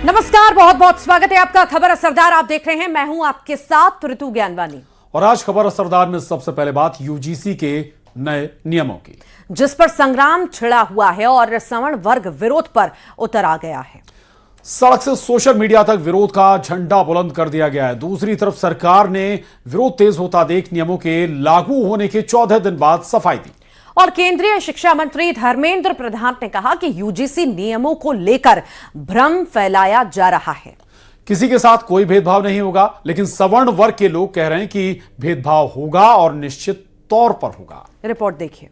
नमस्कार, बहुत बहुत स्वागत है आपका खबर असरदार। आप देख रहे हैं, मैं हूं आपके साथ ऋतु ज्ञानवानी। और आज खबर असरदार में सबसे पहले बात यूजीसी के नए नियमों की, जिस पर संग्राम छिड़ा हुआ है और सवर्ण वर्ग विरोध पर उतर आ गया है। सड़क से सोशल मीडिया तक विरोध का झंडा बुलंद कर दिया गया है। दूसरी तरफ सरकार ने विरोध तेज होता देख नियमों के लागू होने के 14 दिन बाद सफाई दी। और केंद्रीय शिक्षा मंत्री धर्मेंद्र प्रधान ने कहा कि यूजीसी नियमों को लेकर भ्रम फैलाया जा रहा है। किसी के साथ कोई भेदभाव नहीं होगा, लेकिन सवर्ण वर्ग के लोग कह रहे हैं कि भेदभाव होगा और निश्चित तौर पर होगा। रिपोर्ट देखिए।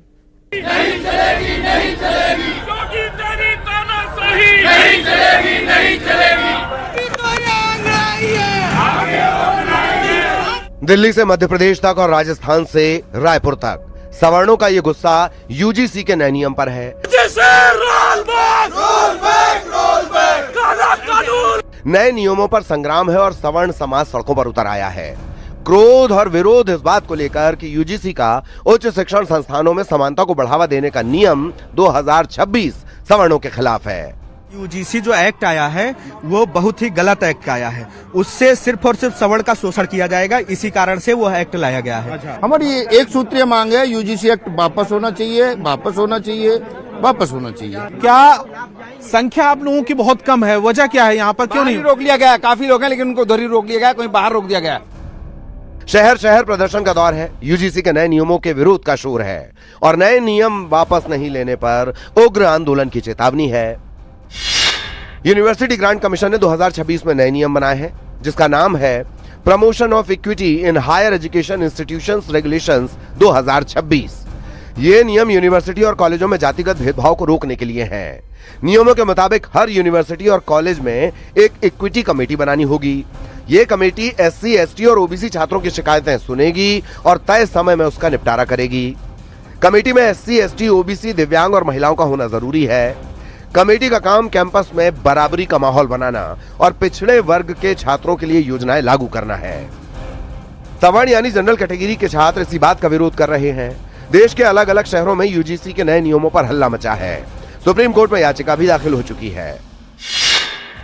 नहीं चलेगी, नहीं चलेगी, क्योंकि तेरी तानाशाही नहीं चलेगी, नहीं चलेगी। दिल्ली से मध्य प्रदेश तक और राजस्थान से रायपुर तक सवर्णों का ये गुस्सा यूजीसी के नए नियम पर है। नए नियमों पर संग्राम है और सवर्ण समाज सड़कों पर उतर आया है। क्रोध और विरोध इस बात को लेकर कि यूजीसी का उच्च शिक्षण संस्थानों में समानता को बढ़ावा देने का नियम 2026 सवर्णों के खिलाफ है। यूजीसी जो एक्ट आया है वो बहुत ही गलत एक्ट आया है। उससे सिर्फ और सिर्फ सवर्ण का शोषण किया जाएगा, इसी कारण से वो एक्ट लाया गया है। हमारी एक सूत्रीय मांग है, यूजीसी एक्ट वापस होना चाहिए, वापस होना चाहिए, वापस होना चाहिए। क्या संख्या आप लोगों की बहुत कम है, वजह क्या है यहाँ पर? क्यों नहीं रोक लिया गया? काफी लोग हैं लेकिन उनको उधर ही रोक लिया गया, कहीं बाहर रोक दिया गया। शहर शहर प्रदर्शन का दौर है। यूजीसी के नए नियमों के विरोध का शोर है और नए नियम वापस नहीं लेने पर उग्र आंदोलन की चेतावनी है। यूनिवर्सिटी ग्रांट कमीशन ने 2026 में नए नियम बनाए हैं, जिसका नाम है promotion of equity in higher education institutions regulations 2026। ये नियम यूनिवर्सिटी और कॉलेजों में जातिगत भेदभाव को रोकने के लिए हैं। नियमों के मुताबिक हर यूनिवर्सिटी और कॉलेज में एक इक्विटी कमेटी बनानी होगी। ये कमेटी एससी, एसटी और ओबीसी छात्रों की शिकायतें सुनेगी और तय समय में उसका निपटारा करेगी। कमेटी में एससी, एसटी, ओबीसी, दिव्यांग और महिलाओं का होना जरूरी है। कमेटी का काम कैंपस में बराबरी का माहौल बनाना और पिछड़े वर्ग के छात्रों के लिए योजनाएं लागू करना है। सवर्ण यानी जनरल कैटेगरी के छात्र इसी बात का विरोध कर रहे हैं। देश के अलग अलग शहरों में यूजीसी के नए नियमों पर हल्ला मचा है। सुप्रीम कोर्ट में याचिका भी दाखिल हो चुकी है।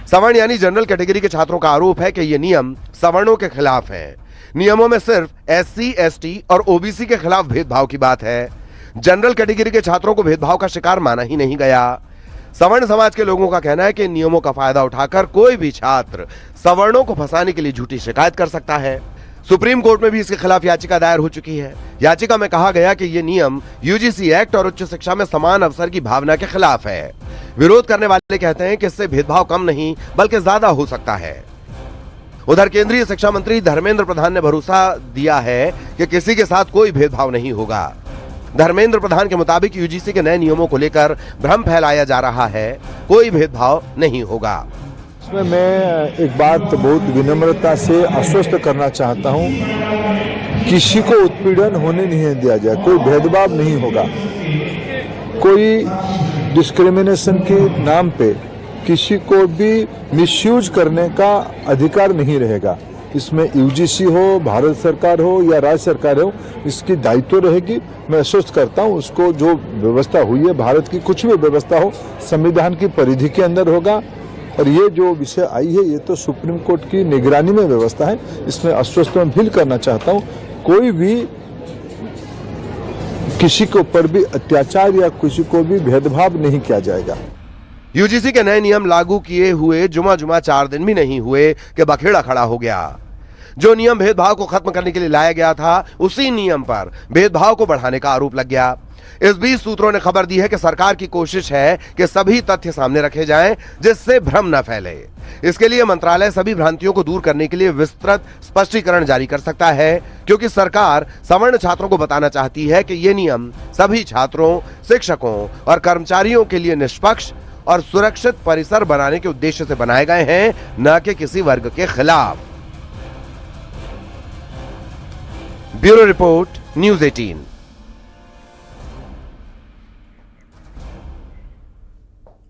सवर्ण यानी जनरल कैटेगरी के छात्रों का आरोप है कि ये नियम सवर्णों के खिलाफ है। नियमों में सिर्फ एससी, एसटी और ओबीसी के खिलाफ भेदभाव की बात है। जनरल कैटेगरी के छात्रों को भेदभाव का शिकार माना ही नहीं गया। सवर्ण समाज के लोगों का कहना है कि नियमों का फायदा उठाकर कोई भी छात्र सवर्णों को फंसाने के लिए झूठी शिकायत कर सकता है। सुप्रीम कोर्ट में भी इसके खिलाफ याचिका दायर हो चुकी है। याचिका में कहा गया कि ये नियम यूजीसी एक्ट और उच्च शिक्षा में समान अवसर की भावना के खिलाफ है। विरोध करने वाले कहते हैं कि इससे भेदभाव कम नहीं बल्कि ज्यादा हो सकता है। उधर केंद्रीय शिक्षा मंत्री धर्मेंद्र प्रधान ने भरोसा दिया है कि किसी के साथ कोई भेदभाव नहीं होगा। धर्मेंद्र प्रधान के मुताबिक यूजीसी के नए नियमों को लेकर भ्रम फैलाया जा रहा है, कोई भेदभाव नहीं होगा। इसमें मैं एक बात बहुत विनम्रता से आश्वस्त करना चाहता हूं, किसी को उत्पीड़न होने नहीं दिया जाए, कोई भेदभाव नहीं होगा। कोई डिस्क्रिमिनेशन के नाम पे किसी को भी मिसयूज करने का अधिकार नहीं रहेगा। इसमें यूजीसी हो, भारत सरकार हो या राज्य सरकार हो, इसकी दायित्व रहेगी। मैं आश्वस्त करता हूं, उसको जो व्यवस्था हुई है, भारत की कुछ भी व्यवस्था हो, संविधान की परिधि के अंदर होगा। और ये जो विषय आई है, ये तो सुप्रीम कोर्ट की निगरानी में व्यवस्था है। इसमें आश्वस्त मैं फील करना चाहता हूं, कोई भी किसी के ऊपर भी अत्याचार या किसी को भी भेदभाव नहीं किया जाएगा। यूजीसी के नए नियम लागू किए हुए जुमा 4 दिन भी नहीं हुए कि बखेड़ा खड़ा हो गया। जो नियम भेदभाव को खत्म करने के लिए लाया गया था, उसी नियम पर भेदभाव को बढ़ाने का आरोप लग गया। इस बीच सूत्रों ने खबर दी है कि सरकार की कोशिश है कि सभी तथ्य सामने रखे जाएं, जिससे भ्रम न फैले। इसके लिए मंत्रालय सभी भ्रांतियों को दूर करने के लिए विस्तृत स्पष्टीकरण जारी कर सकता है, क्योंकि सरकार सवर्ण छात्रों को बताना चाहती है कि ये नियम सभी छात्रों, शिक्षकों और कर्मचारियों के लिए निष्पक्ष और सुरक्षित परिसर बनाने के उद्देश्य से बनाए गए हैं, न कि किसी वर्ग के खिलाफ। Bureau report, news 18।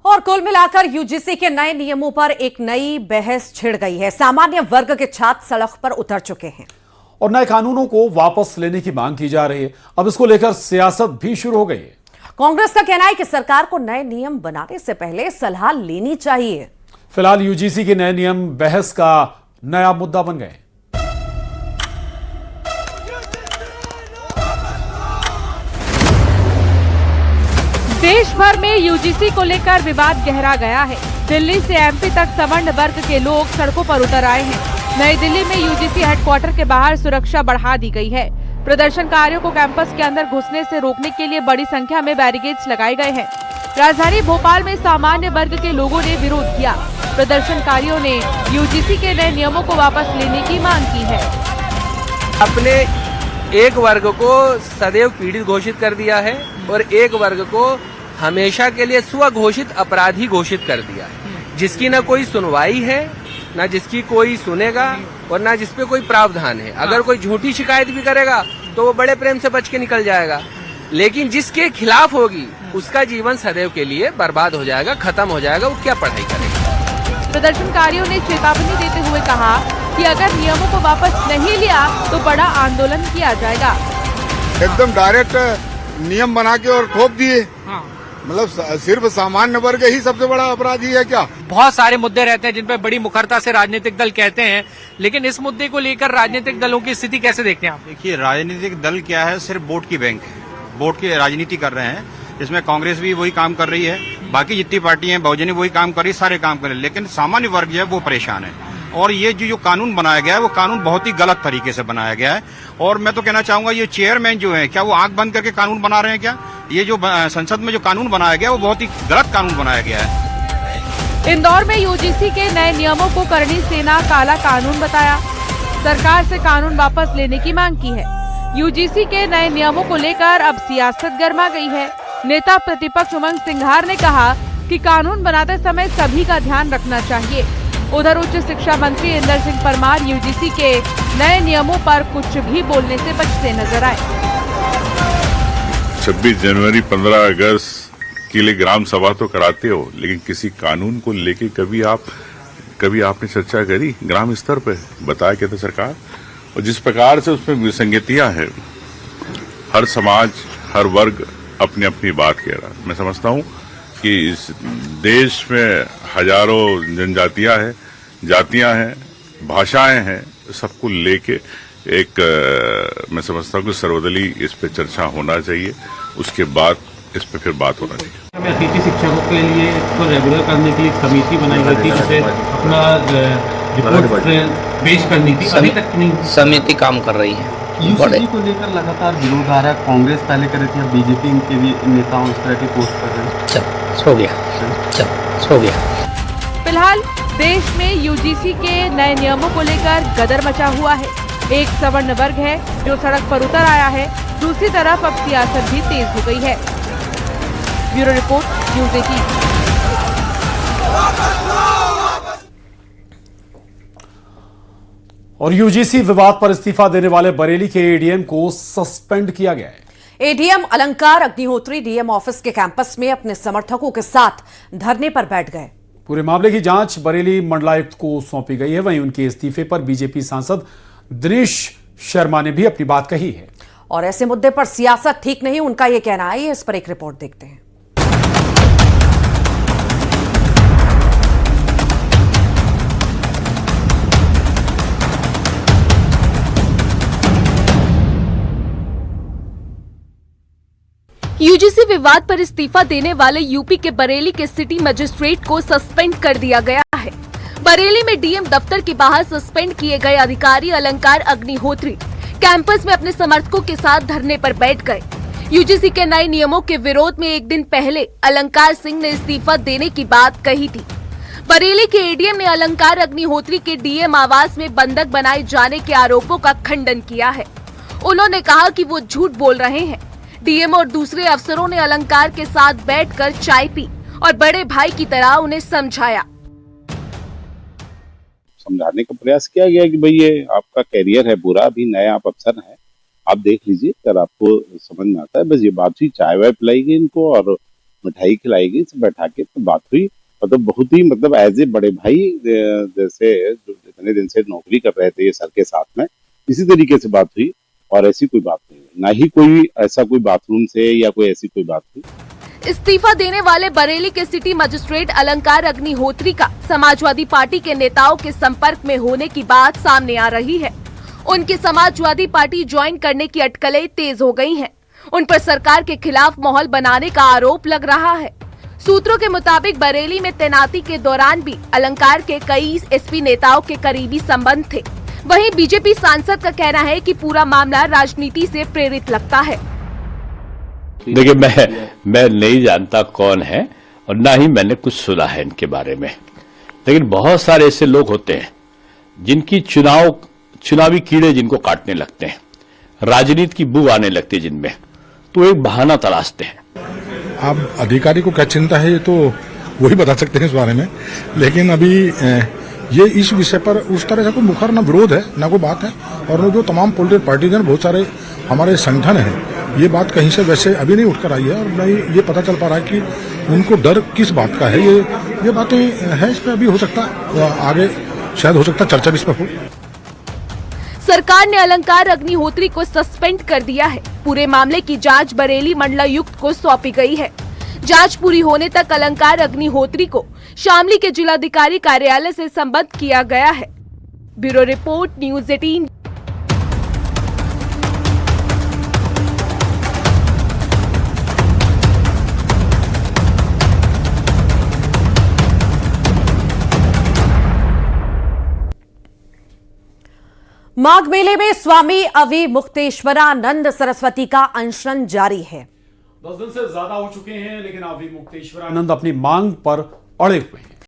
और कुल मिलाकर यूजीसी के नए नियमों पर एक नई बहस छिड़ गई है। सामान्य वर्ग के छात्र सड़क पर उतर चुके हैं और नए कानूनों को वापस लेने की मांग की जा रही है। अब इसको लेकर सियासत भी शुरू हो गई है। कांग्रेस का कहना है कि सरकार को नए नियम बनाने से पहले सलाह लेनी चाहिए। फिलहाल यूजीसी के नए नियम बहस का नया मुद्दा बन गए। देश भर में यूजीसी को लेकर विवाद गहरा गया है। दिल्ली से एमपी तक सवर्ण वर्ग के लोग सड़कों पर उतर आए हैं। नई दिल्ली में यूजीसी हेडक्वार्टर के बाहर सुरक्षा बढ़ा दी गई है। प्रदर्शनकारियों को कैंपस के अंदर घुसने से रोकने के लिए बड़ी संख्या में बैरिकेड्स लगाए गए हैं। राजधानी भोपाल में सामान्य वर्ग के लोगों ने विरोध किया। प्रदर्शनकारियों ने यूजीसी के नए नियमों को वापस लेने की मांग की है। अपने एक वर्ग को सदैव पीड़ित घोषित कर दिया है और एक वर्ग को हमेशा के लिए स्वघोषित अपराधी घोषित कर दिया है, जिसकी न कोई सुनवाई है, न जिसकी कोई सुनेगा और न जिसपे कोई प्रावधान है। अगर कोई झूठी शिकायत भी करेगा तो वो बड़े प्रेम से बच के निकल जाएगा, लेकिन जिसके खिलाफ होगी उसका जीवन सदैव के लिए बर्बाद हो जाएगा, खत्म हो जाएगा। वो क्या पढ़ाई करेगा। प्रदर्शनकारियों ने चेतावनी देते हुए कहा कि अगर नियमों को वापस नहीं लिया तो बड़ा आंदोलन किया जाएगा। एकदम डायरेक्ट नियम बना के और थोप दिए। मतलब सिर्फ सामान्य वर्ग ही सबसे बड़ा अपराधी है क्या? बहुत सारे मुद्दे रहते हैं जिन पे बड़ी मुखरता से राजनीतिक दल कहते हैं, लेकिन इस मुद्दे को लेकर राजनीतिक दलों की स्थिति कैसे देखते हैं आप? देखिए, राजनीतिक दल क्या है, सिर्फ वोट की बैंक है। वोट की राजनीति कर रहे हैं, इसमें कांग्रेस भी वही काम कर रही है, बाकी जितनी पार्टी हैं बहुजनी वही काम कर रही है, सारे काम कर रहे हैं, लेकिन सामान्य वर्ग जो है वो परेशान है। और ये जो कानून बनाया गया है वो कानून बहुत ही गलत तरीके से बनाया गया है। और मैं तो कहना चाहूंगा ये चेयरमैन जो है, क्या वो आंख बंद करके कानून बना रहे हैं क्या? ये जो संसद में जो कानून बनाया गया वो बहुत ही गलत कानून बनाया गया है। इंदौर में यूजीसी के नए नियमों को करनी सेना काला कानून बताया। सरकार से कानून वापस लेने की मांग की है। यूजीसी के नए नियमों को लेकर अब सियासत गर्मा गई है। नेता प्रतिपक्ष उमंग सिंघार ने कहा कि कानून बनाते समय सभी का ध्यान रखना चाहिए। उधर उच्च शिक्षा मंत्री इंदर सिंह परमार यूजीसी के नए नियमों पर कुछ भी बोलने से बचते नजर आए। 26 जनवरी 15 अगस्त के लिए ग्राम सभा तो कराते हो, लेकिन किसी कानून को लेके कभी आपने चर्चा करी ग्राम स्तर पे? बताया क्या था सरकार? और जिस प्रकार से उसमें विसंगतियां हैं, हर समाज हर वर्ग अपनी अपनी बात कह रहा है। मैं समझता हूं कि इस देश में हजारों जनजातियां हैं, जातियां हैं, भाषाएं हैं, सबको लेके एक मैं समझता हूं कि सर्वदलीय इस पे चर्चा होना चाहिए, उसके बाद इस पे फिर बात होना चाहिए। अतिथि शिक्षकों के लिए इसको रेगुलर करने के लिए कमेटी बनाई गई थी, जिसे अपना रिपोर्ट पेश करनी थी, अभी तक नहीं समिति काम कर रही है। यूजीसी को लेकर लगातार विरोध आ रहा है। कांग्रेस पहले कर रही थी, अब बीजेपी इनके भी नेताओं इस तरह की पोस्ट कर रहे हैं। हो गया। फिलहाल देश में यूजीसी के नए नियमों को लेकर गदर मचा हुआ है। एक सवर्ण वर्ग है जो सड़क पर उतर आया है, दूसरी तरफ अब सियासत भी तेज हो गई है। Bureau report, news 18। और यूजीसी विवाद पर इस्तीफा देने वाले बरेली के एडीएम को सस्पेंड किया गया है। एडीएम अलंकार अग्निहोत्री डीएम ऑफिस के कैंपस में अपने समर्थकों के साथ धरने पर बैठ गए। पूरे मामले की जांच बरेली मंडलायुक्त को सौंपी गई है। वहीं उनके इस्तीफे पर बीजेपी सांसद दिनेश शर्मा ने भी अपनी बात कही है। और ऐसे मुद्दे पर सियासत ठीक नहीं, उनका यह कहना है। इस पर एक रिपोर्ट देखते हैं। यूजीसी विवाद पर इस्तीफा देने वाले यूपी के बरेली के सिटी मजिस्ट्रेट को सस्पेंड कर दिया गया है। बरेली में डीएम दफ्तर के बाहर सस्पेंड किए गए अधिकारी अलंकार अग्निहोत्री कैंपस में अपने समर्थकों के साथ धरने पर बैठ गए। यूजीसी के नए नियमों के विरोध में एक दिन पहले अलंकार सिंह ने इस्तीफा देने की बात कही थी। बरेली के एडीएम ने अलंकार अग्निहोत्री के डीएम आवास में बंधक बनाए जाने के आरोपों का खंडन किया है। उन्होंने कहा कि वो झूठ बोल रहे हैं। डीएम और दूसरे अफसरों ने अलंकार के साथ बैठकर चाय पी और बड़े भाई की तरह उन्हें समझाया। समझाने का प्रयास किया गया कि भाई ये आपका कैरियर है पूरा, अभी नए आप अफसर हैं, आप देख लीजिए, अगर आपको समझ में आता है। बस ये बात हुई, चाय वाय पिलाई गई इनको और मिठाई खिलाई गई, सब बैठा के तो बात हुई। मतलब बहुत ही एज ए बड़े भाई जैसे जो इतने दिन से नौकरी कर रहे थे ये सर के साथ में, इसी तरीके से बात हुई और ऐसी कोई बात नहीं, ना ही कोई ऐसा कोई बाथरूम से या कोई ऐसी कोई बात हुई। इस्तीफा देने वाले बरेली के सिटी मजिस्ट्रेट अलंकार अग्निहोत्री का समाजवादी पार्टी के नेताओं के संपर्क में होने की बात सामने आ रही है। उनके समाजवादी पार्टी ज्वाइन करने की अटकलें तेज हो गई हैं। उन पर सरकार के खिलाफ माहौल बनाने का आरोप लग रहा है। सूत्रों के मुताबिक बरेली में तैनाती के दौरान भी अलंकार के कई एसपी नेताओं के करीबी संबंध थे। वहीं बीजेपी सांसद का कहना है कि पूरा मामला राजनीति से प्रेरित लगता है। देखिए, मैं नहीं जानता कौन है और ना ही मैंने कुछ सुना है इनके बारे में, लेकिन बहुत सारे ऐसे लोग होते हैं जिनकी चुनावी कीड़े जिनको काटने लगते हैं, राजनीति की बू आने लगती है जिनमें, तो एक बहाना तलाशते हैं। अब अधिकारी को क्या चिंता है ये तो वही बता सकते हैं इस बारे में, लेकिन अभी ये इस विषय पर उस तरह से कोई मुखर ना विरोध है ना कोई बात है। और वो जो तमाम पॉलिटिकल पार्टीज हैं, बहुत सारे हमारे संगठन हैं, ये बात कहीं से वैसे अभी नहीं उठकर आई है और नहीं ये पता चल पा रहा है कि उनको डर किस बात का है। ये बातें हैं, इस पर अभी हो सकता है आगे शायद हो सकता है चर्चा भी इस पर हो। सरकार ने अलंकार अग्निहोत्री को सस्पेंड कर दिया है। पूरे मामले की जांच बरेली मंडलायुक्त को सौंपी गई है। जांच पूरी होने तक अलंकार अग्निहोत्री को शामली के जिलाधिकारी कार्यालय से संबद्ध किया गया है। Bureau report, news 18। माघ मेले में स्वामी अविमुक्तेश्वरानंद सरस्वती का अनशन जारी है। 10 दिन से ज्यादा हो चुके हैं, लेकिन अविमुक्तेश्वरानंद अपनी मांग पर अड़े हुए हैं।